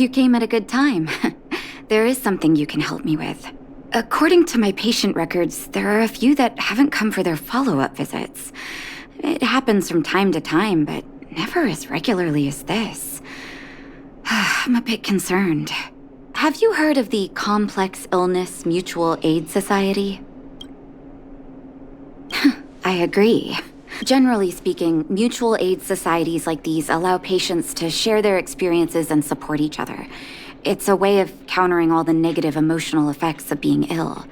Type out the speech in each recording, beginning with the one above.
You came at a good time. There is something you can help me with. According to my patient records, there are a few that haven't come for their follow-up visits. It happens from time to time, but never as regularly as this. I'm a bit concerned. Have you heard of the Complex Illness Mutual Aid Society? I agree. Generally speaking, mutual aid societies like these allow patients to share their experiences and support each other. It's a way of countering all the negative emotional effects of being ill.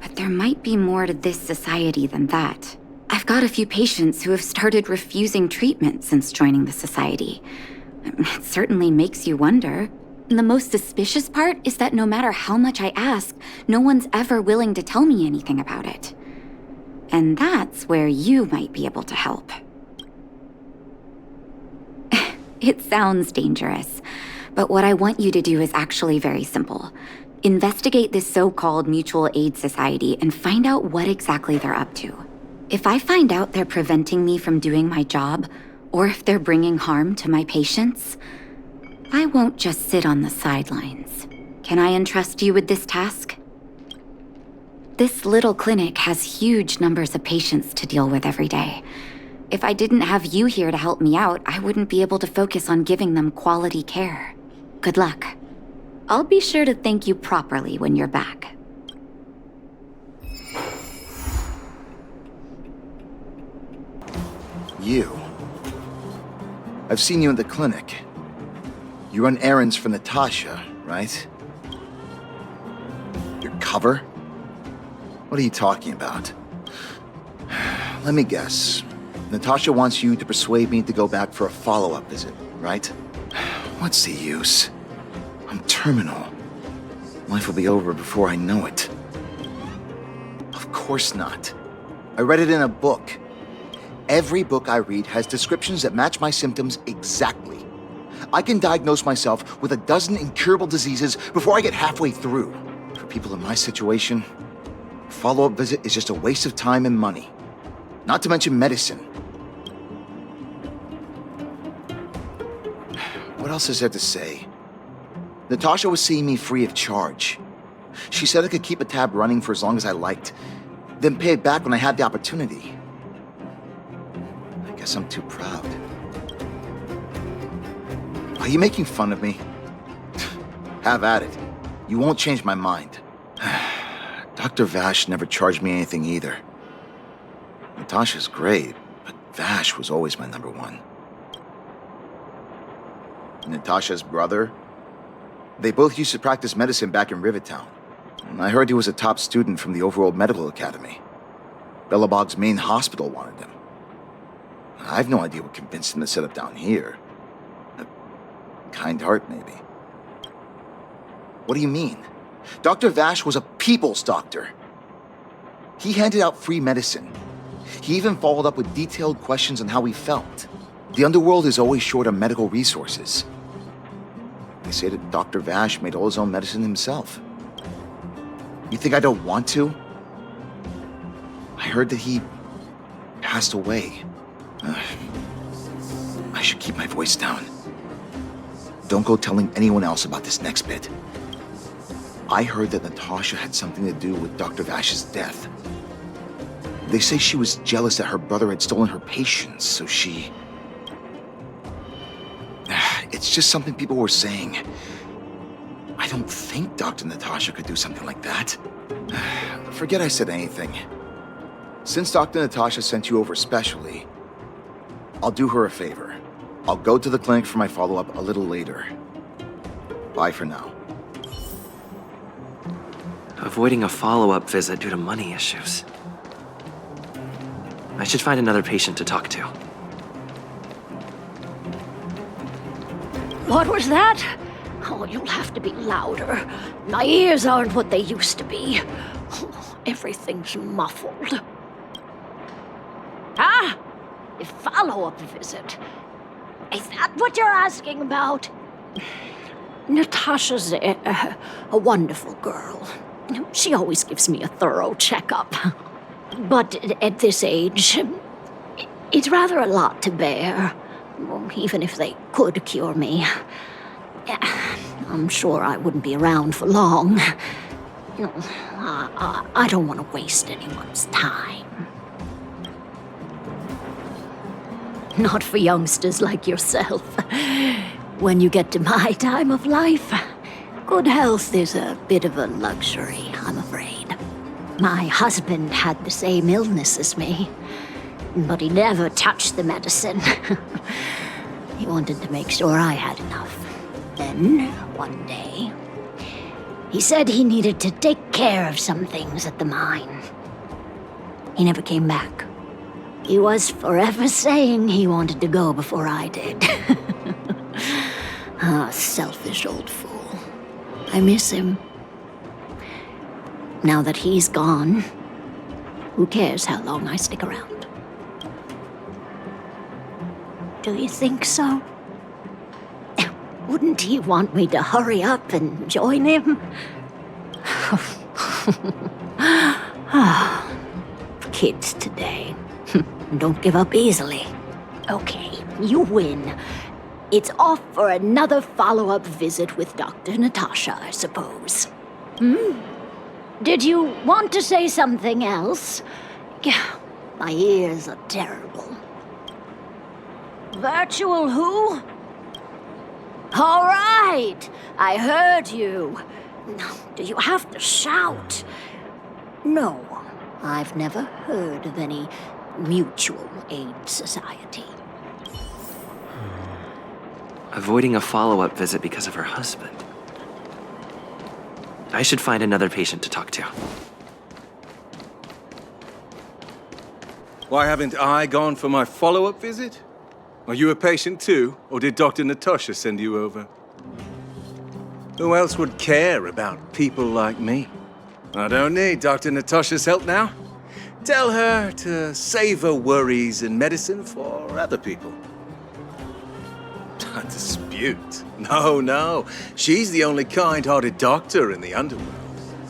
But there might be more to this society than that. I've got a few patients who have started refusing treatment since joining the society. It certainly makes you wonder. The most suspicious part is that no matter how much I ask, no one's ever willing to tell me anything about it. And that's where you might be able to help. It sounds dangerous, but what I want you to do is actually very simple. Investigate this so-called mutual aid society and find out what exactly they're up to. If I find out they're preventing me from doing my job, or if they're bringing harm to my patients, I won't just sit on the sidelines. Can I entrust you with this task? This little clinic has huge numbers of patients to deal with every day. If I didn't have you here to help me out, I wouldn't be able to focus on giving them quality care. Good luck. I'll be sure to thank you properly when you're back. You. I've seen you in the clinic. You run errands for Natasha, right? Your cover? What are you talking about? Let me guess. Natasha wants you to persuade me to go back for a follow-up visit, right? What's the use? I'm terminal. Life will be over before I know it. Of course not. I read it in a book. Every book I read has descriptions that match my symptoms exactly. I can diagnose myself with a dozen incurable diseases before I get halfway through. For people in my situation, a follow-up visit is just a waste of time and money. Not to mention medicine. What else is there to say? Natasha was seeing me free of charge. She said I could keep a tab running for as long as I liked, then pay it back when I had the opportunity. I guess I'm too proud. Are you making fun of me? Have at it. You won't change my mind. Dr. Vash never charged me anything either. Natasha's great, but Vash was always my number one. Natasha's brother? They both used to practice medicine back in Rivertown. I heard he was a top student from the Overworld Medical Academy. Bellabog's main hospital wanted him. I have no idea what convinced him to set up down here. A kind heart, maybe. What do you mean? Dr. Vash was a people's doctor. He handed out free medicine. He even followed up with detailed questions on how he felt. The underworld is always short on medical resources. They say that Dr. Vash made all his own medicine himself. You think I don't want to? I heard that he passed away. I should keep my voice down. Don't go telling anyone else about this next bit. I heard that Natasha had something to do with Dr. Vash's death. They say she was jealous that her brother had stolen her patients, so she... It's just something people were saying. I don't think Dr. Natasha could do something like that. Forget I said anything. Since Dr. Natasha sent you over specially, I'll do her a favor. I'll go to the clinic for my follow-up a little later. Bye for now. Avoiding a follow-up visit due to money issues. I should find another patient to talk to. What was that? Oh, you'll have to be louder. My ears aren't what they used to be. Oh, everything's muffled. Ah! A follow-up visit. Is that what you're asking about? Natasha's a wonderful girl. She always gives me a thorough checkup. But at this age, it's rather a lot to bear. Even if they could cure me. I'm sure I wouldn't be around for long. You know, I don't want to waste anyone's time. Not for youngsters like yourself. When you get to my time of life, good health is a bit of a luxury, I'm afraid. My husband had the same illness as me, but he never touched the medicine. He wanted to make sure I had enough. Then, one day, he said he needed to take care of some things at the mine. He never came back. He was forever saying he wanted to go before I did. Ah, selfish old fool. I miss him. Now that he's gone, who cares how long I stick around? Do you think so? Wouldn't he want me to hurry up and join him? Kids today. Don't give up easily. Okay, you win. It's off for another follow-up visit with Dr. Natasha, I suppose. Did you want to say something else? My ears are terrible. Virtual who? All right, I heard you. Do you have to shout? No, I've never heard of any mutual aid society. Avoiding a follow-up visit because of her husband. I should find another patient to talk to. Why haven't I gone for my follow-up visit? Are you a patient too, or did Dr. Natasha send you over? Who else would care about people like me? I don't need Dr. Natasha's help now. Tell her to save her worries and medicine for other people. A dispute? No. She's the only kind-hearted doctor in the underworld.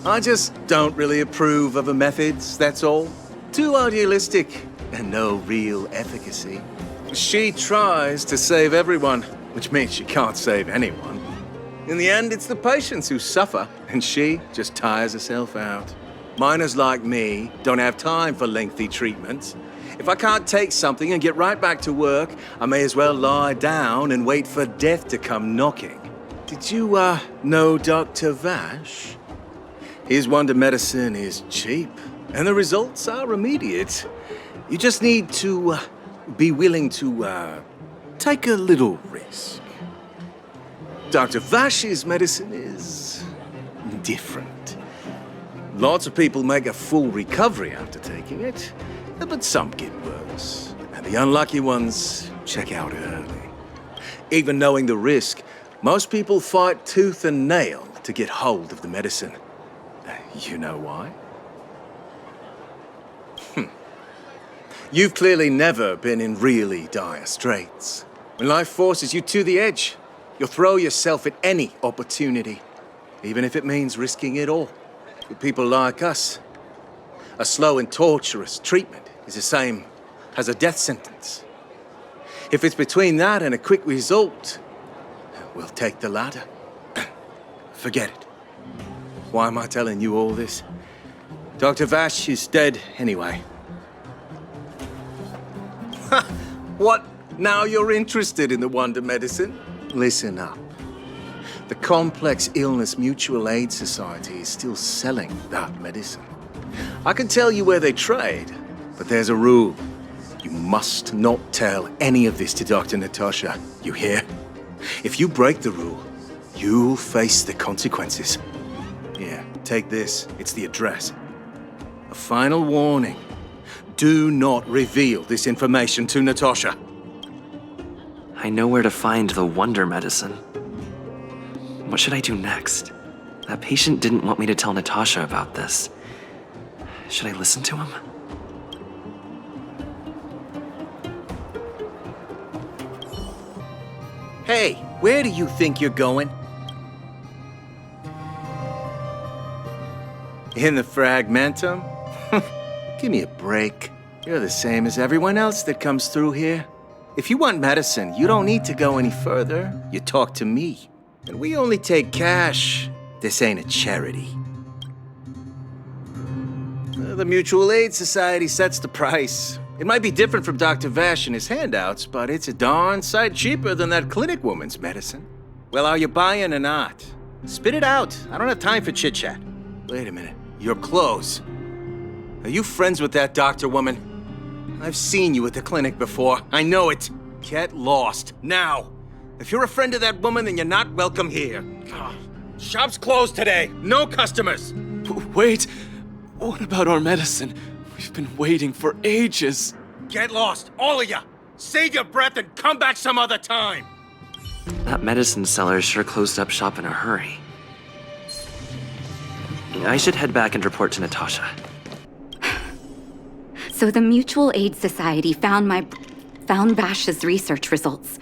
I just don't really approve of her methods, that's all. Too idealistic and no real efficacy. She tries to save everyone, which means she can't save anyone. In the end, it's the patients who suffer, and she just tires herself out. Miners like me don't have time for lengthy treatments. If I can't take something and get right back to work, I may as well lie down and wait for death to come knocking. Did you, know Dr. Vash? His wonder medicine is cheap, and the results are immediate. You just need to, be willing to, take a little risk. Dr. Vash's medicine is different. Lots of people make a full recovery after taking it, but some get worse. And the unlucky ones check out early. Even knowing the risk, most people fight tooth and nail to get hold of the medicine. You know why? You've clearly never been in really dire straits. When life forces you to the edge, you'll throw yourself at any opportunity, even if it means risking it all. With people like us, a slow and torturous treatment is the same as a death sentence. If it's between that and a quick result, we'll take the latter. Forget it. Why am I telling you all this? Dr. Vash is dead anyway. What? Now you're interested in the wonder medicine? Listen up. The Complex Illness Mutual Aid Society is still selling that medicine. I can tell you where they trade, but there's a rule. You must not tell any of this to Dr. Natasha, you hear? If you break the rule, you'll face the consequences. Here, take this. It's the address. A final warning. Do not reveal this information to Natasha. I know where to find the wonder medicine. What should I do next? That patient didn't want me to tell Natasha about this. Should I listen to him? Hey, where do you think you're going? In the Fragmentum? Give me a break. You're the same as everyone else that comes through here. If you want medicine, you don't need to go any further. You talk to me. And we only take cash. This ain't a charity. The Mutual Aid Society sets the price. It might be different from Dr. Vash and his handouts, but it's a darn sight cheaper than that clinic woman's medicine. Well, are you buying or not? Spit it out. I don't have time for chit-chat. Wait a minute. Your clothes. Are you friends with that doctor woman? I've seen you at the clinic before. I know it. Get lost. Now. If you're a friend of that woman, then you're not welcome here. Shop's closed today. No customers. Wait, what about our medicine? We've been waiting for ages. Get lost, all of you. Save your breath and come back some other time. That medicine seller sure closed up shop in a hurry. I should head back and report to Natasha. So the Mutual Aid Society found Vash's research results,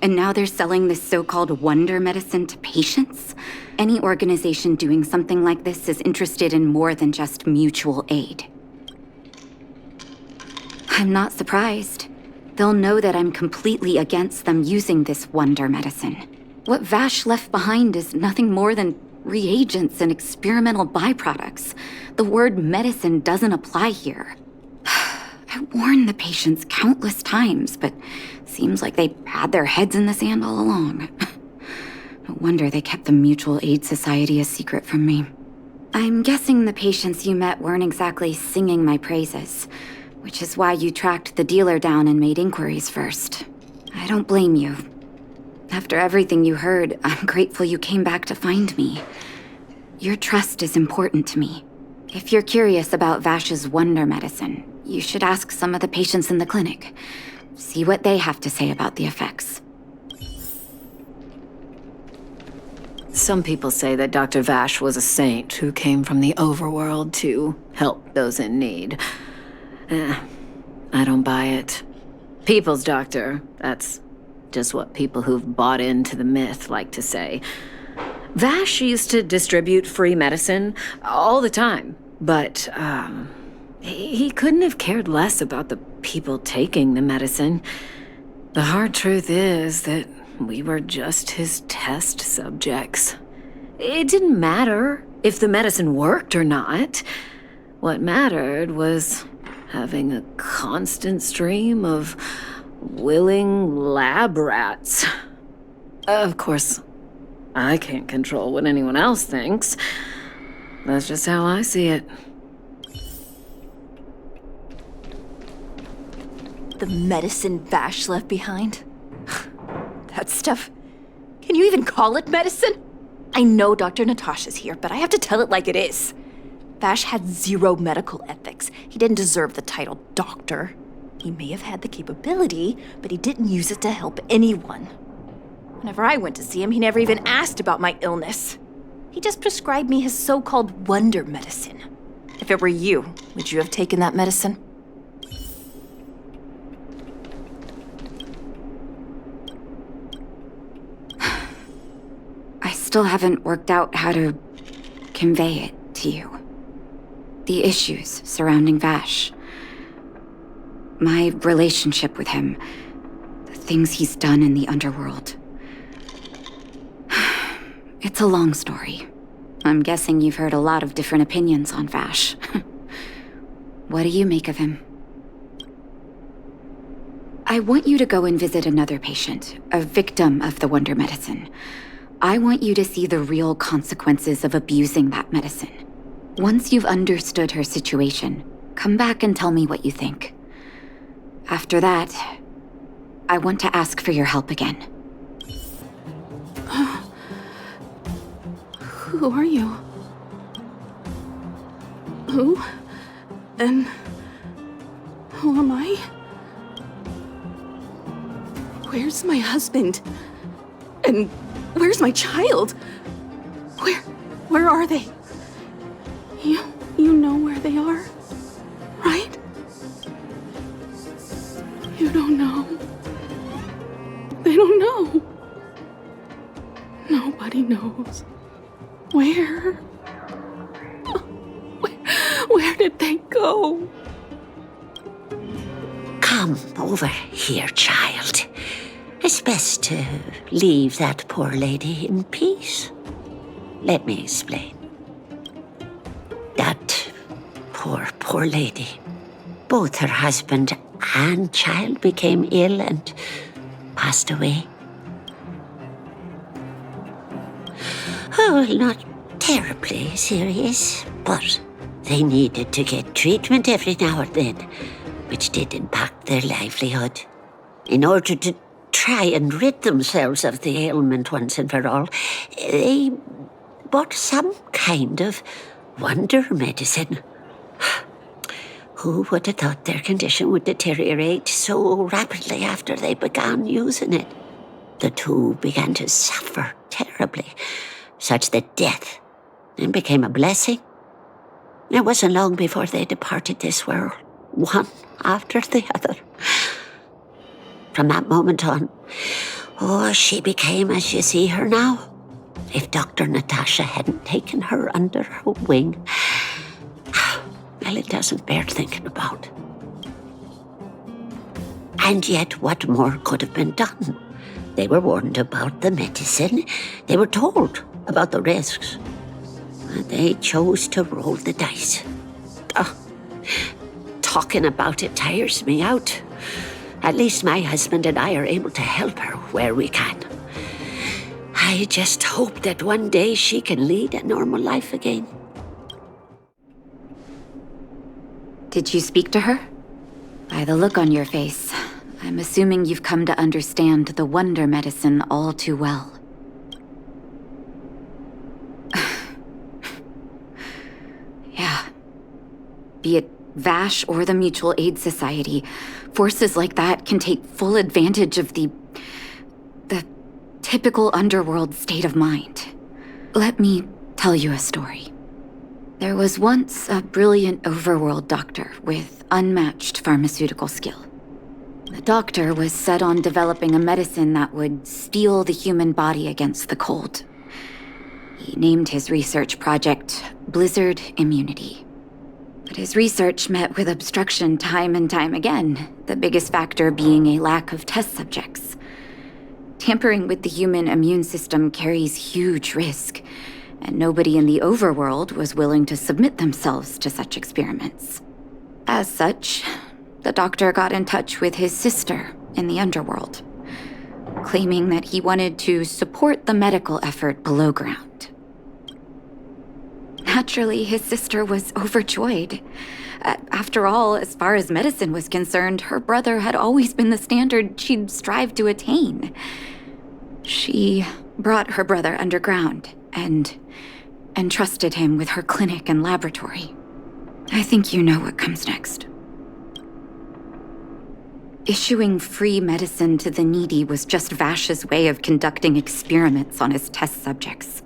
and now they're selling this so-called wonder medicine to patients? Any organization doing something like this is interested in more than just mutual aid. I'm not surprised. They'll know that I'm completely against them using this wonder medicine. What Vash left behind is nothing more than reagents and experimental byproducts. The word medicine doesn't apply here. I warned the patients countless times, but seems like they had their heads in the sand all along. No wonder they kept the Mutual Aid Society a secret from me. I'm guessing the patients you met weren't exactly singing my praises, which is why you tracked the dealer down and made inquiries first. I don't blame you. After everything you heard, I'm grateful you came back to find me. Your trust is important to me. If you're curious about Vash's wonder medicine, you should ask some of the patients in the clinic. See what they have to say about the effects. Some people say that Dr. Vash was a saint who came from the overworld to help those in need. I don't buy it. People's doctor, that's just what people who've bought into the myth like to say. Vash used to distribute free medicine all the time, but he couldn't have cared less about the people taking the medicine. The hard truth is that we were just his test subjects. It didn't matter if the medicine worked or not. What mattered was having a constant stream of willing lab rats. Of course, I can't control what anyone else thinks. That's just how I see it. The medicine Vash left behind? That stuff. Can you even call it medicine? I know Dr. Natasha's here, but I have to tell it like it is. Vash had zero medical ethics. He didn't deserve the title doctor. He may have had the capability, but he didn't use it to help anyone. Whenever I went to see him, he never even asked about my illness. He just prescribed me his so-called wonder medicine. If it were you, would you have taken that medicine? I still haven't worked out how to convey it to you. The issues surrounding Vash. My relationship with him. The things he's done in the underworld. It's a long story. I'm guessing you've heard a lot of different opinions on Vash. What do you make of him? I want you to go and visit another patient, a victim of the wonder medicine. I want you to see the real consequences of abusing that medicine. Once you've understood her situation, come back and tell me what you think. After that, I want to ask for your help again. Who are you? Who? And who am I? Where's my husband? And where's my child? Where are they? You know where they are, right? You don't know. They don't know. Nobody knows. Where? Where did they go? Come over here, child. It's best to leave that poor lady in peace. Let me explain. That poor lady. Both her husband and child became ill and passed away. Oh, well, not terribly serious, but they needed to get treatment every now and then, which did impact their livelihood. In order to try and rid themselves of the ailment once and for all, they bought some kind of wonder medicine. Who would have thought their condition would deteriorate so rapidly after they began using it? The two began to suffer terribly, such that death then became a blessing. It wasn't long before they departed this world, one after the other. From that moment on, she became as you see her now. If Dr. Natasha hadn't taken her under her wing, well, it doesn't bear thinking about. And yet, what more could have been done? They were warned about the medicine. They were told about the risks. And they chose to roll the dice. Talking about it tires me out. At least my husband and I are able to help her where we can. I just hope that one day she can lead a normal life again. Did you speak to her? By the look on your face, I'm assuming you've come to understand the wonder medicine all too well. Yeah. Be it Vash or the Mutual Aid Society, forces like that can take full advantage of the typical underworld state of mind. Let me tell you a story. There was once a brilliant overworld doctor with unmatched pharmaceutical skill. The doctor was set on developing a medicine that would steel the human body against the cold. He named his research project Blizzard Immunity. But his research met with obstruction time and time again, the biggest factor being a lack of test subjects. Tampering with the human immune system carries huge risk, and nobody in the overworld was willing to submit themselves to such experiments. As such, the doctor got in touch with his sister in the underworld, claiming that he wanted to support the medical effort below ground. Naturally, his sister was overjoyed. After all, as far as medicine was concerned, her brother had always been the standard she'd strived to attain. She brought her brother underground and entrusted him with her clinic and laboratory. I think you know what comes next. Issuing free medicine to the needy was just Vash's way of conducting experiments on his test subjects.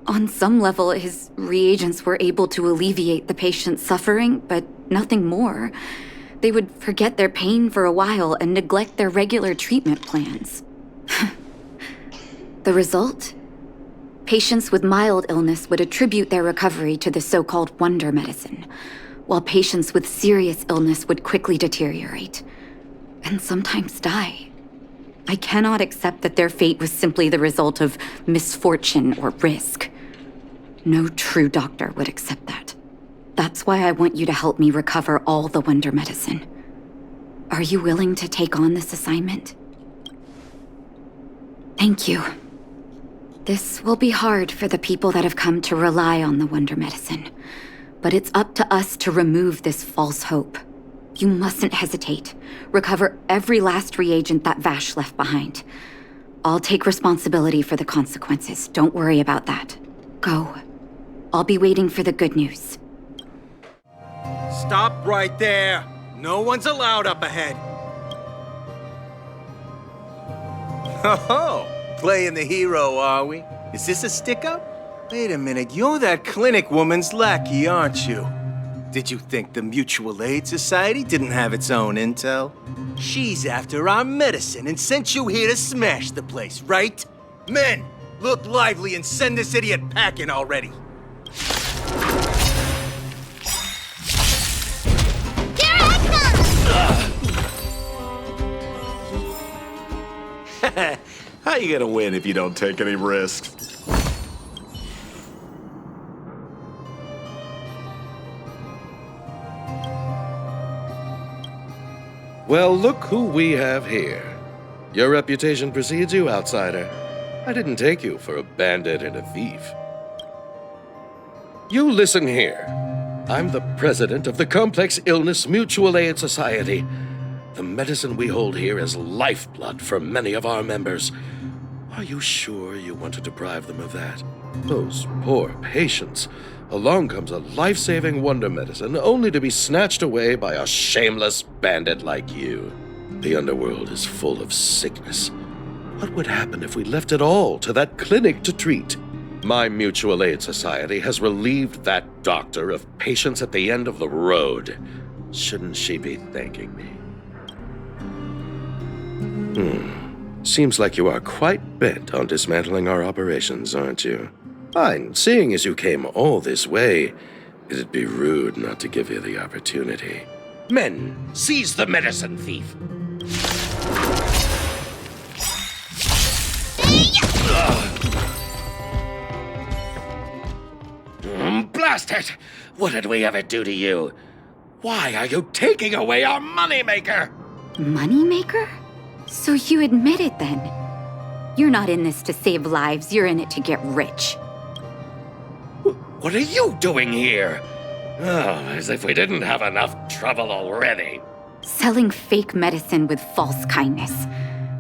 On some level, his reagents were able to alleviate the patient's suffering, but nothing more. They would forget their pain for a while and neglect their regular treatment plans. The result? Patients with mild illness would attribute their recovery to the so-called wonder medicine, while patients with serious illness would quickly deteriorate, and sometimes die. I cannot accept that their fate was simply the result of misfortune or risk. No true doctor would accept that. That's why I want you to help me recover all the wonder medicine. Are you willing to take on this assignment? Thank you. This will be hard for the people that have come to rely on the wonder medicine, but it's up to us to remove this false hope. You mustn't hesitate. Recover every last reagent that Vash left behind. I'll take responsibility for the consequences. Don't worry about that. Go. I'll be waiting for the good news. Stop right there. No one's allowed up ahead. Oh, playing the hero, are we? Is this a stick-up? Wait a minute, you're that clinic woman's lackey, aren't you? Did you think the Mutual Aid Society didn't have its own intel? She's after our medicine and sent you here to smash the place, right? Men, look lively and send this idiot packing already. How you gonna win if you don't take any risks? Well, look who we have here. Your reputation precedes you, outsider. I didn't take you for a bandit and a thief. You listen here. I'm the president of the Complex Illness Mutual Aid Society. The medicine we hold here is lifeblood for many of our members. Are you sure you want to deprive them of that? Those poor patients. Along comes a life-saving wonder medicine only to be snatched away by a shameless bandit like you. The underworld is full of sickness. What would happen if we left it all to that clinic to treat? My mutual aid society has relieved that doctor of patients at the end of the road. Shouldn't she be thanking me? Seems like you are quite bent on dismantling our operations, aren't you? Fine, seeing as you came all this way, it'd be rude not to give you the opportunity. Men, seize the medicine thief! Blast it! What did we ever do to you? Why are you taking away our moneymaker? Moneymaker? So you admit it then? You're not in this to save lives, you're in it to get rich. What are you doing here? Oh, as if we didn't have enough trouble already. Selling fake medicine with false kindness.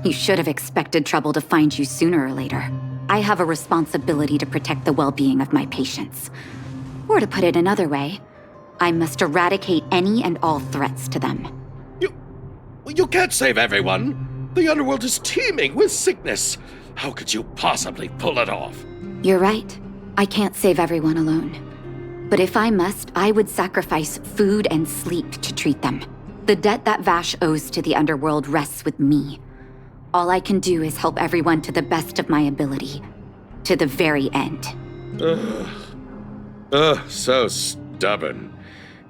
You should have expected trouble to find you sooner or later. I have a responsibility to protect the well-being of my patients. Or to put it another way, I must eradicate any and all threats to them. You can't save everyone. The underworld is teeming with sickness. How could you possibly pull it off? You're right. I can't save everyone alone. But if I must, I would sacrifice food and sleep to treat them. The debt that Vash owes to the underworld rests with me. All I can do is help everyone to the best of my ability. To the very end. So stubborn.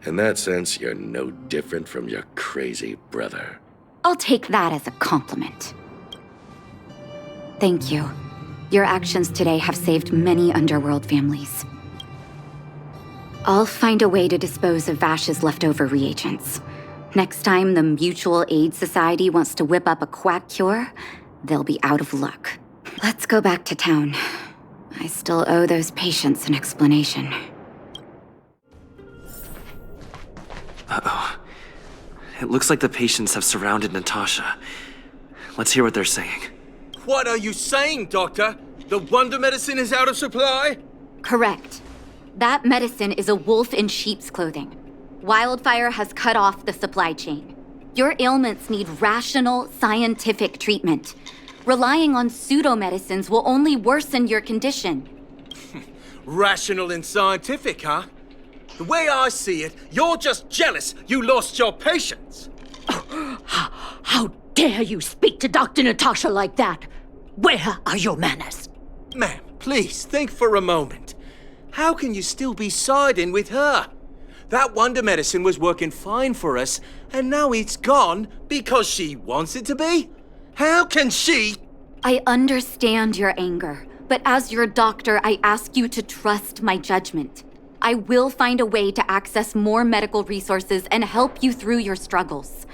In that sense, you're no different from your crazy brother. I'll take that as a compliment. Thank you. Your actions today have saved many underworld families. I'll find a way to dispose of Vash's leftover reagents. Next time the Mutual Aid Society wants to whip up a quack cure, they'll be out of luck. Let's go back to town. I still owe those patients an explanation. Uh-oh. It looks like the patients have surrounded Natasha. Let's hear what they're saying. What are you saying, Doctor? The wonder medicine is out of supply? Correct. That medicine is a wolf in sheep's clothing. Wildfire has cut off the supply chain. Your ailments need rational, scientific treatment. Relying on pseudo-medicines will only worsen your condition. Rational and scientific, huh? The way I see it, you're just jealous you lost your patients. How dare you speak to Dr. Natasha like that? Where are your manners? Ma'am, please think for a moment. How can you still be siding with her? That wonder medicine was working fine for us, and now it's gone because she wants it to be? How can she? I understand your anger, but as your doctor, I ask you to trust my judgment. I will find a way to access more medical resources and help you through your struggles.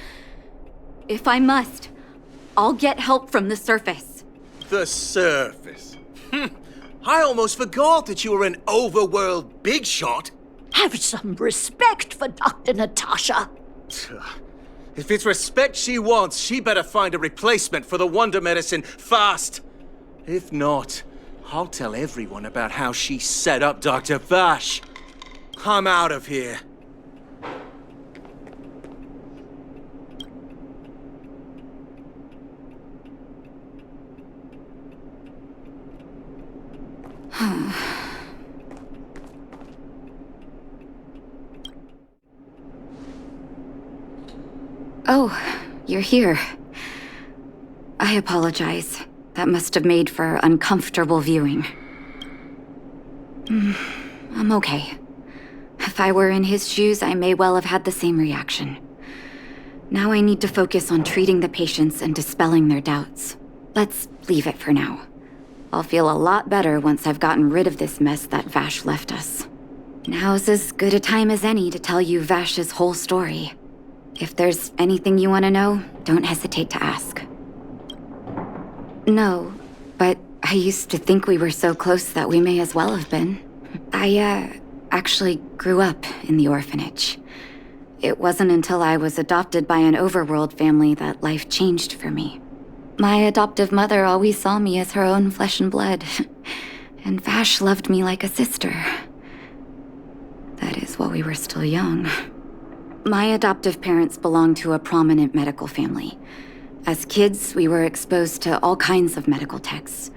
If I must, I'll get help from the surface. The surface? I almost forgot that you were an overworld big shot. Have some respect for Dr. Natasha. If it's respect she wants, she better find a replacement for the wonder medicine fast. If not, I'll tell everyone about how she set up Dr. Vash. I'm out of here. Oh, you're here. I apologize. That must have made for uncomfortable viewing. I'm okay. If I were in his shoes, I may well have had the same reaction. Now I need to focus on treating the patients and dispelling their doubts. Let's leave it for now. I'll feel a lot better once I've gotten rid of this mess that Vash left us. Now's as good a time as any to tell you Vash's whole story. If there's anything you want to know, don't hesitate to ask. No, but I used to think we were so close that we may as well have been. I, actually grew up in the orphanage. It wasn't until I was adopted by an overworld family that life changed for me. My adoptive mother always saw me as her own flesh and blood, and Vash loved me like a sister. That is, while we were still young. My adoptive parents belonged to a prominent medical family. As kids, we were exposed to all kinds of medical texts.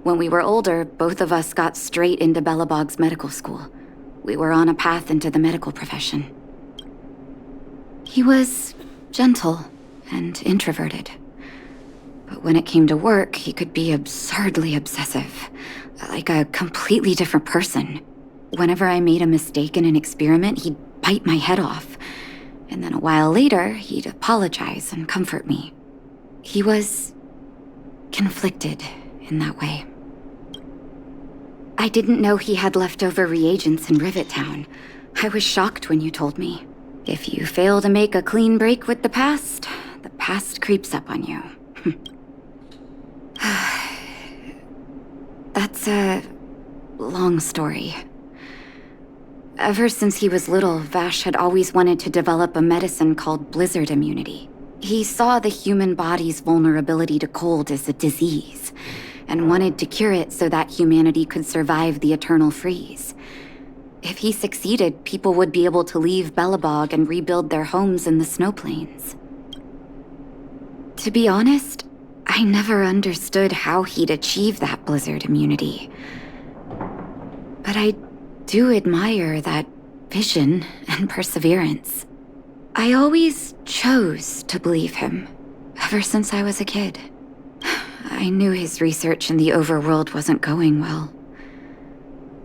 When we were older, both of us got straight into Belobog's medical school. We were on a path into the medical profession. He was gentle and introverted. But when it came to work, he could be absurdly obsessive, like a completely different person. Whenever I made a mistake in an experiment, he'd bite my head off. And then a while later, he'd apologize and comfort me. He was conflicted in that way. I didn't know he had leftover reagents in Rivet Town. I was shocked when you told me. If you fail to make a clean break with the past creeps up on you. That's a long story. Ever since he was little, Vash had always wanted to develop a medicine called blizzard immunity. He saw the human body's vulnerability to cold as a disease, and wanted to cure it so that humanity could survive the eternal freeze. If he succeeded, people would be able to leave Belobog and rebuild their homes in the snow plains. To be honest, I never understood how he'd achieve that blizzard immunity. But I do admire that vision and perseverance. I always chose to believe him, ever since I was a kid. I knew his research in the overworld wasn't going well.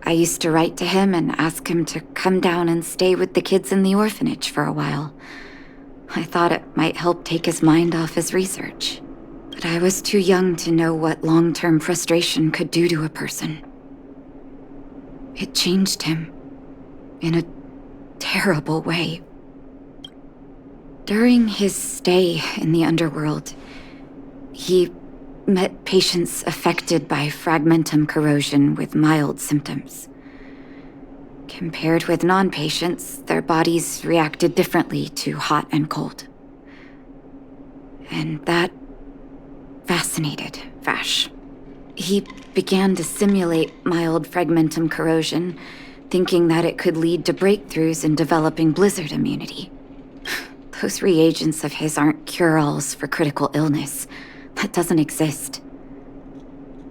I used to write to him and ask him to come down and stay with the kids in the orphanage for a while. I thought it might help take his mind off his research. But I was too young to know what long-term frustration could do to a person. It changed him in a terrible way. During his stay in the underworld, he met patients affected by fragmentum corrosion with mild symptoms. Compared with non-patients, their bodies reacted differently to hot and cold. And that fascinated Vash. He began to simulate mild fragmentum corrosion, thinking that it could lead to breakthroughs in developing blizzard immunity. Those reagents of his aren't cure-alls for critical illness. That doesn't exist.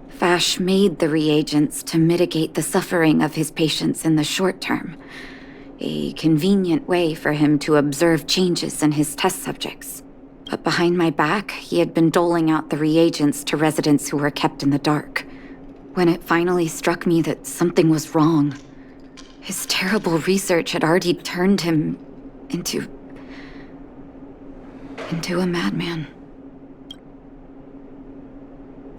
Vash made the reagents to mitigate the suffering of his patients in the short term. A convenient way for him to observe changes in his test subjects. But behind my back, he had been doling out the reagents to residents who were kept in the dark. When it finally struck me that something was wrong, his terrible research had already turned him into a madman.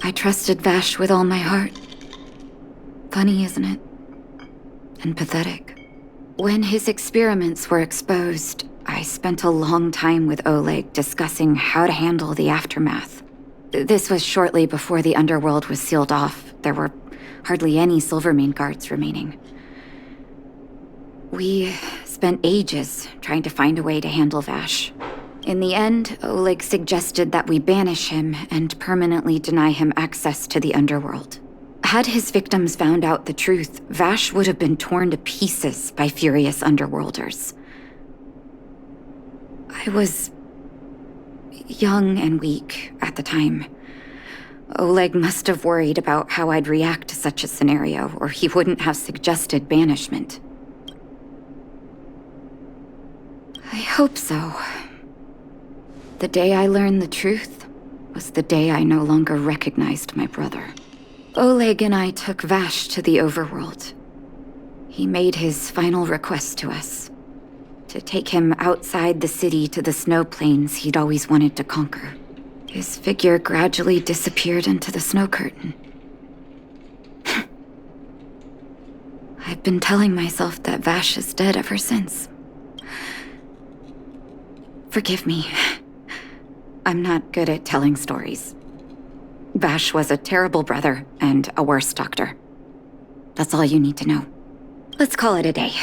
I trusted Vash with all my heart. Funny, isn't it? And pathetic. When his experiments were exposed, I spent a long time with Oleg discussing how to handle the aftermath. This was shortly before the underworld was sealed off. There were hardly any Silvermane guards remaining. We spent ages trying to find a way to handle Vash. In the end, Oleg suggested that we banish him and permanently deny him access to the underworld. Had his victims found out the truth, Vash would have been torn to pieces by furious underworlders. I was young and weak at the time. Oleg must have worried about how I'd react to such a scenario, or he wouldn't have suggested banishment. I hope so. The day I learned the truth was the day I no longer recognized my brother. Oleg and I took Vash to the overworld. He made his final request to us, to take him outside the city to the snow plains he'd always wanted to conquer. His figure gradually disappeared into the snow curtain. I've been telling myself that Vash is dead ever since. Forgive me. I'm not good at telling stories. Vash was a terrible brother and a worse doctor. That's all you need to know. Let's call it a day.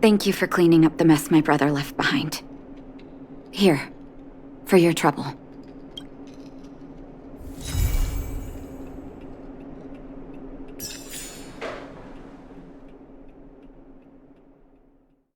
Thank you for cleaning up the mess my brother left behind. Here, for your trouble.